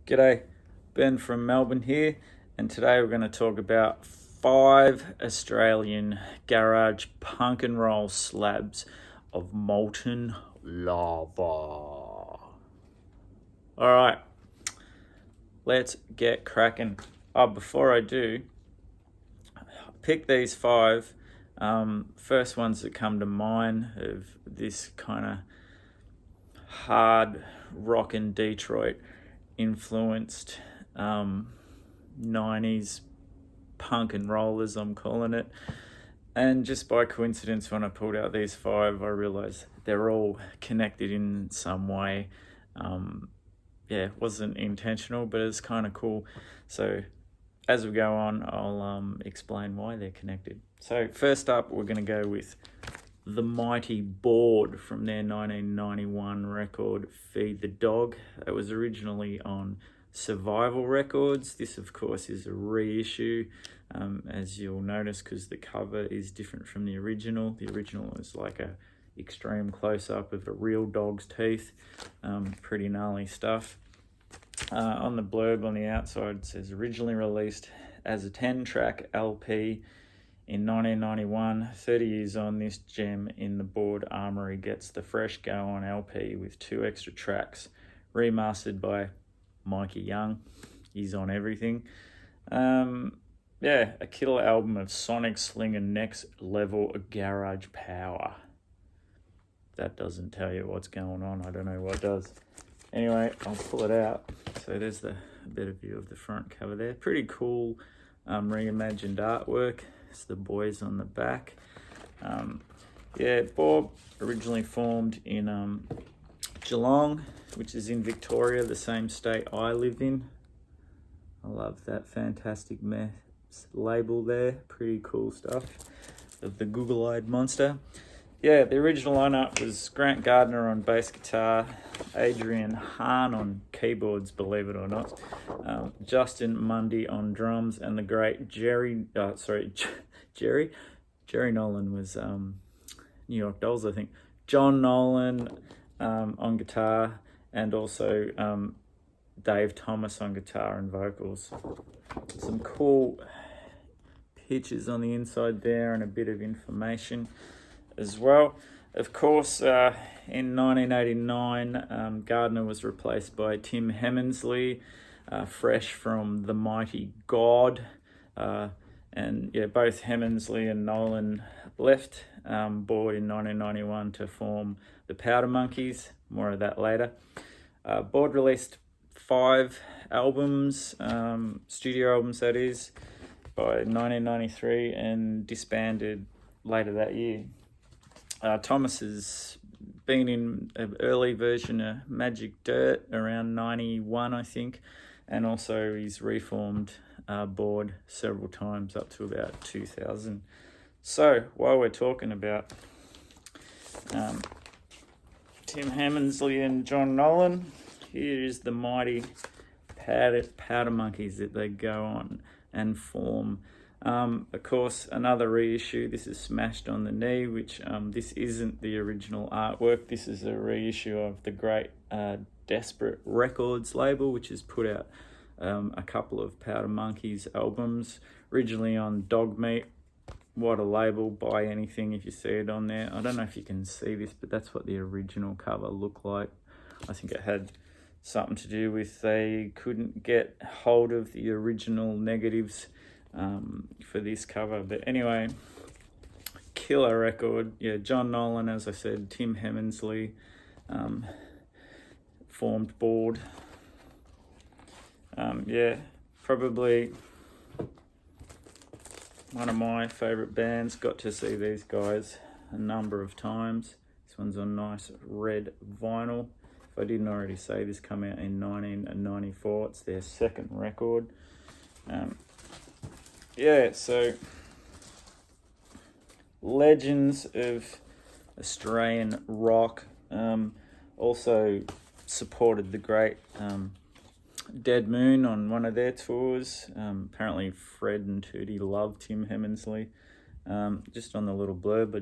G'day, Ben from Melbourne here, and today we're going to talk about 5 Australian garage punk and roll slabs of molten lava. Alright, let's get cracking. Before I do, pick these five. First ones that come to mind of this kind of hard rock and Detroit influenced 90's punk and roll, as I'm calling it. And just by coincidence, when I pulled out these five, I realized they're all connected in some way. It wasn't intentional, but it's kind of cool. So as we go on, I'll explain why they're connected. So first up, we're going to go with the Mighty Board from their 1991 record, Feed the Dog. It was originally on Survival Records. This, of course, is a reissue, as you'll notice, because the cover is different from the original. The original is like a extreme close-up of a real dog's teeth. Pretty gnarly stuff. On the blurb on the outside, it says originally released as a 10-track LP in 1991, 30 years on, this gem in the Board Armory gets the fresh go on LP with 2 extra tracks, remastered by Mikey Young. He's on everything. A killer album of sonic sling and next level garage power. That doesn't tell you what's going on. I don't know what does. Anyway, I'll pull it out. So there's a better view of the front cover there. Pretty cool reimagined artwork. It's the boys on the back. Bob originally formed in Geelong, which is in Victoria, the same state I live in. I love that Fantastic Mess label there. Pretty cool stuff of the Google-eyed monster. The original lineup was Grant Gardner on bass guitar, Adrian Hahn on keyboards, believe it or not, Justin Mundy on drums, and the great Jerry Nolan was New York Dolls, I think. John Nolan on guitar, and also Dave Thomas on guitar and vocals. Some cool pictures on the inside there and a bit of information as well. Of course, in 1989, Gardner was replaced by Tim Hemmensley, fresh from the Mighty God. Both Hemmensley and Nolan left Board in 1991 to form the Powder Monkeys. More of that later. Board released 5 albums, studio albums that is, by 1993 and disbanded later that year. Thomas has been in an early version of Magic Dirt around 91, I think, and also he's reformed Board several times up to about 2000. So while we're talking about Tim Hemmensley and John Nolan, here is the mighty Powder Monkeys that they go on and form. Of course, another reissue. This is Smashed on the Knee, which this isn't the original artwork. This is a reissue of the great Desperate Records label, which has put out a couple of Powder Monkeys albums, originally on Dog Meat. What a label, buy anything if you see it on there. I don't know if you can see this, but that's what the original cover looked like. I think it had something to do with they couldn't get hold of the original negatives for this cover. But anyway, killer record. John Nolan, as I said, Tim Hemmensley formed Board. Probably one of my favourite bands. Got to see these guys a number of times. This one's on nice red vinyl. If I didn't already say, this came out in 1994. It's their second record. So legends of Australian rock. Also supported the great Dead Moon on one of their tours. Apparently Fred and Tootie loved Tim Hemmensley. Just on the little blurb,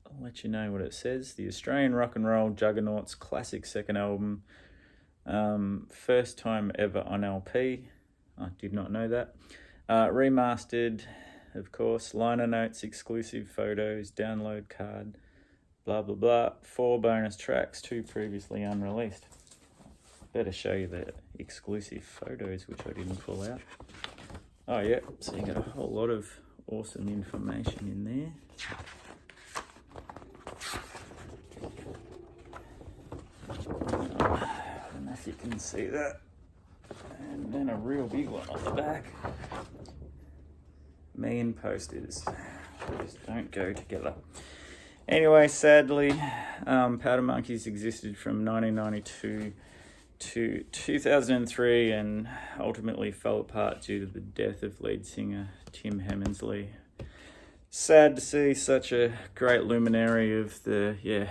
I'll let you know what it says. The Australian rock and roll juggernauts classic second album First time ever on LP. I did not know that. Remastered, of course. Liner notes, exclusive photos, download card, blah, blah, blah. 4 bonus tracks, 2 previously unreleased. Better show you the exclusive photos, which I didn't pull out. Oh, yeah. So you got a whole lot of awesome information in there. I don't know if you can see that. And then a real big one on the back. Me and posters just don't go together. Anyway, sadly, Powder Monkeys existed from 1992 to 2003 and ultimately fell apart due to the death of lead singer Tim Hemmensley. Sad to see such a great luminary of the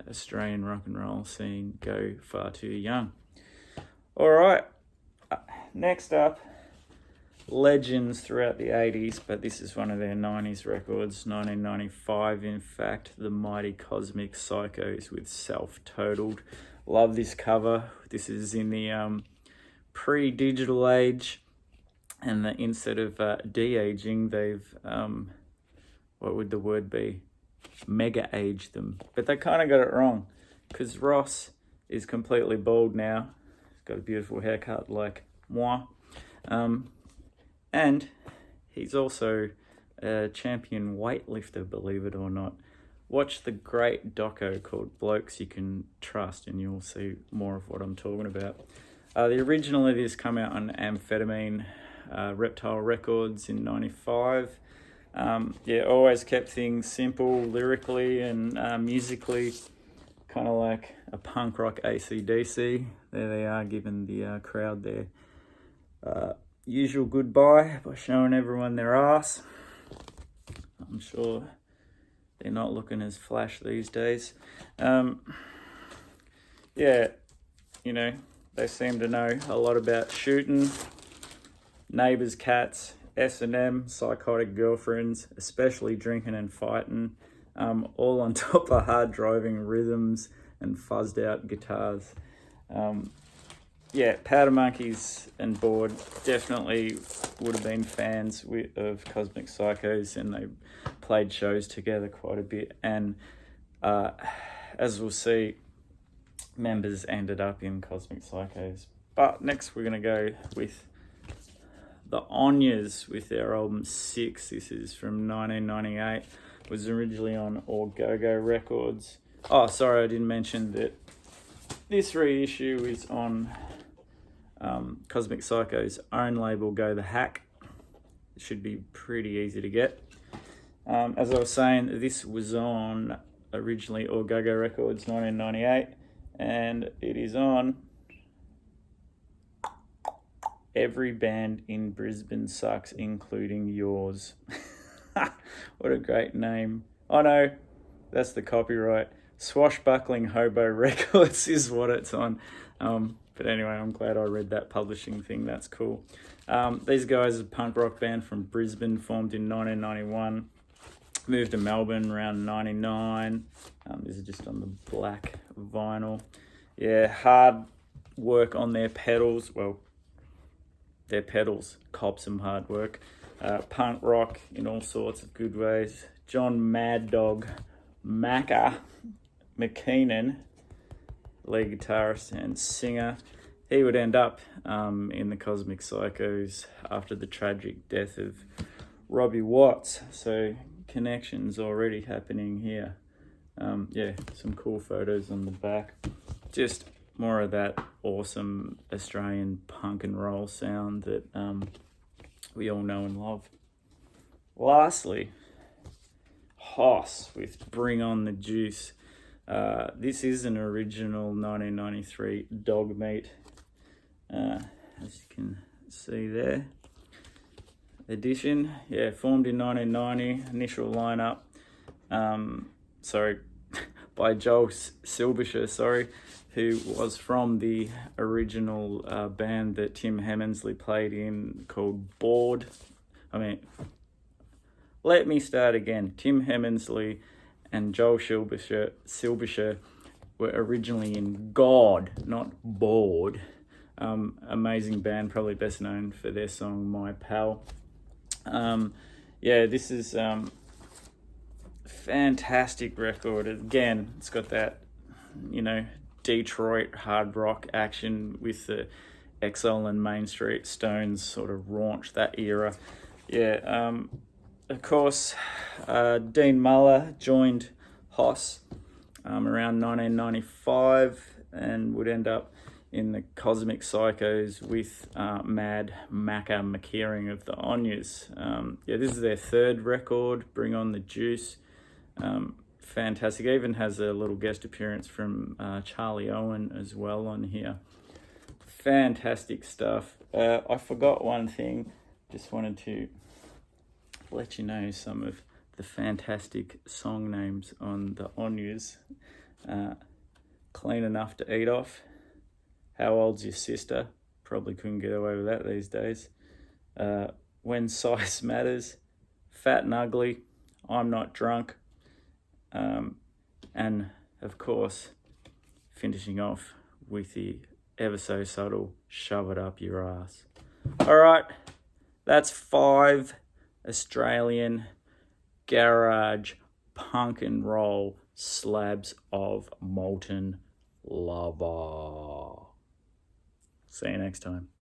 Australian rock and roll scene go far too young. All right, next up, legends throughout the 80s, but this is one of their 90s records, 1995 in fact, the mighty Cosmic Psychos with Self-Totaled. Love this cover. This is in the pre-digital age, and instead of de-aging, they've, what would the word be? Mega-aged them. But they kind of got it wrong, because Ross is completely bald now. He's got a beautiful haircut like moi. And he's also a champion weightlifter, believe it or not. Watch the great doco called Blokes You Can Trust and you'll see more of what I'm talking about. The original of this come out on Amphetamine Reptile Records in 95. Always kept things simple lyrically and musically, kind of like a punk rock AC/DC. There they are giving the crowd their usual goodbye by showing everyone their ass. I'm sure they're not looking as flash these days. They seem to know a lot about shooting, neighbours' cats, S&M, psychotic girlfriends, especially drinking and fighting, all on top of hard driving rhythms and fuzzed out guitars. Powder Monkeys and Board definitely would have been fans of Cosmic Psychos, and they played shows together quite a bit. And as we'll see, members ended up in Cosmic Psychos. But next we're going to go with the Onyas with their album 6. This is from 1998. It was originally on Or Go-Go Records. Oh, sorry, I didn't mention that this reissue is on Cosmic Psycho's own label, Go the Hack. It should be pretty easy to get. As I was saying, this was on originally Or Go-Go Records 1998, and it is on Every Band in Brisbane Sucks, Including Yours. What a great name. Oh no, that's the copyright. Swashbuckling Hobo Records is what it's on. But anyway, I'm glad I read that publishing thing. That's cool. These guys are a punk rock band from Brisbane, formed in 1991. Moved to Melbourne around 99. This is just on the black vinyl. Yeah, hard work on their pedals. Well, their pedals cop some hard work. Punk rock in all sorts of good ways. John Mad Dog Macca McKeenan, lead guitarist and singer. He would end up in the Cosmic Psychos after the tragic death of Robbie Watts. So connections already happening here. Some cool photos on the back. Just more of that awesome Australian punk and roll sound that we all know and love. Lastly, Hoss with Bring On The Juice. This is an original 1993 Dog Meat, as you can see there. Edition, formed in 1990. Initial lineup, by Joel Silbersher, who was from the original band that Tim Hemmensley played in called Bored. Let me start again. Tim Hemmensley and Joel Silbersher were originally in God, not Bored. Amazing band, probably best known for their song My Pal. This is fantastic record. Again, it's got that, Detroit hard rock action with the Exile and Main Street Stones sort of raunch that era. Of course, Dean Muller joined Hoss around 1995 and would end up in the Cosmic Psychos with Mad Macca McKeering of the Onyas. This is their third record, Bring On the Juice. Fantastic. Even has a little guest appearance from Charlie Owen as well on here. Fantastic stuff. I forgot one thing. Just wanted to let you know some of the fantastic song names on the Onyas. Clean Enough to Eat Off. How Old's Your Sister? Probably couldn't get away with that these days. When Size Matters. Fat and Ugly. I'm Not Drunk. And of course, finishing off with the ever so subtle Shove It Up Your Ass. All right, that's 5 Australian garage punk and roll slabs of molten lava. See you next time.